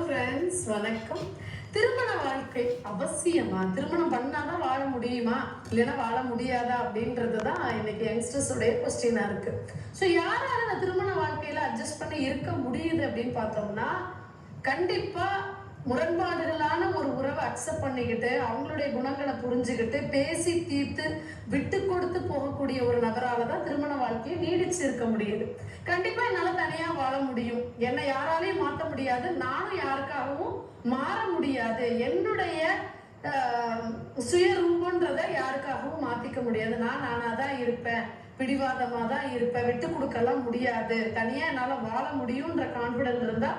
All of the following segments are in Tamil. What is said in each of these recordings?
ஃப்ரெண்ட்ஸ், வணக்கம். திருமண வாழ்க்கை அவசியமா? திருமணம் பண்ணாதான் வாழ முடியுமா, இல்லைன்னா வாழ முடியாதா அப்படின்றது தான் இன்னைக்கு யங்ஸ்டர்ஸோடைய கொஸ்டினா இருக்கு. ஸோ யாரால அந்த திருமண வாழ்க்கையில அட்ஜஸ்ட் பண்ணி இருக்க முடியுது அப்படின்னு பார்த்தோம்னா, கண்டிப்பா முரண்பாடுகளான ஒரு உறவை அக்செப்ட் பண்ணிக்கிட்டு அவங்களுடைய குணங்களை புரிஞ்சுக்கிட்டு பேசி தீர்த்து விட்டு கொடுத்து போகக்கூடிய ஒரு நபரால தான் திருமண வாழ்க்கையை நீடிச்சு இருக்க முடியுது. கண்டிப்பா என்னால தனியா வாழ முடியும், என்னை யாராலையும் மாற்ற முடியாது, நானும் யாருக்காகவும் மாற முடியாது, என்னுடைய சுயரூபன்றதை யாருக்காகவும் மாத்திக்க முடியாது, நான் நானாதான் இருப்பேன், பிடிவாதமா தான் இருப்பேன், விட்டு கொடுக்கலாம் முடியாது, தனியா என்னால வாழ முடியும்ன்ற கான்பிடன்ஸ் இருந்தா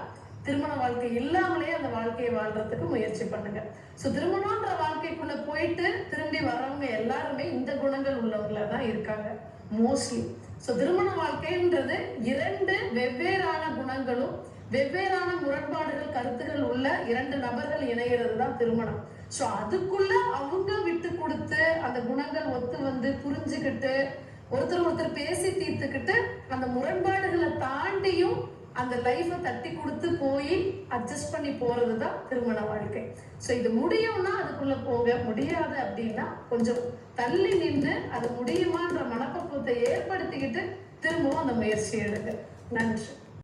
திருமண வாழ்க்கை இல்லாமலே அந்த வாழ்க்கையை வாழ்றதுக்கு முயற்சி பண்ணுங்க. ஸோ திருமணம்ன்ற வாழ்க்கைக்குள்ள போயிட்டு திரும்பி வர்றவங்க எல்லாருமே இந்த குணங்கள் உள்ளவங்கள தான் இருக்காங்க மோஸ்ட்லி. ஸோ திருமண வாழ்க்கைன்றது இரண்டு வெவ்வேறான குணங்களும் வெவ்வேறான முரண்பாடுகள் கருத்துகள் உள்ள இரண்டு நபர்கள் இணைகிறது தான் திருமணம். ஸோ அதுக்குள்ள அவங்க விட்டு கொடுத்து அந்த குணங்கள் ஒத்து வந்து புரிஞ்சுக்கிட்டு ஒருத்தர் பேசி தீர்த்துக்கிட்டு அந்த முரண்பாடுகளை தாண்டியும் அந்த லைஃபை தட்டி கொடுத்து போய் அட்ஜஸ்ட் பண்ணி போறது தான் திருமண வாழ்க்கை. ஸோ இது முடியும்னா அதுக்குள்ள போக, முடியாது அப்படின்னா கொஞ்சம் தள்ளி நின்று அது முடியுமான்ற மனப்பக்குவத்தை ஏற்படுத்திக்கிட்டு திரும்பவும் அந்த முயற்சி எடுங்க. நன்றி.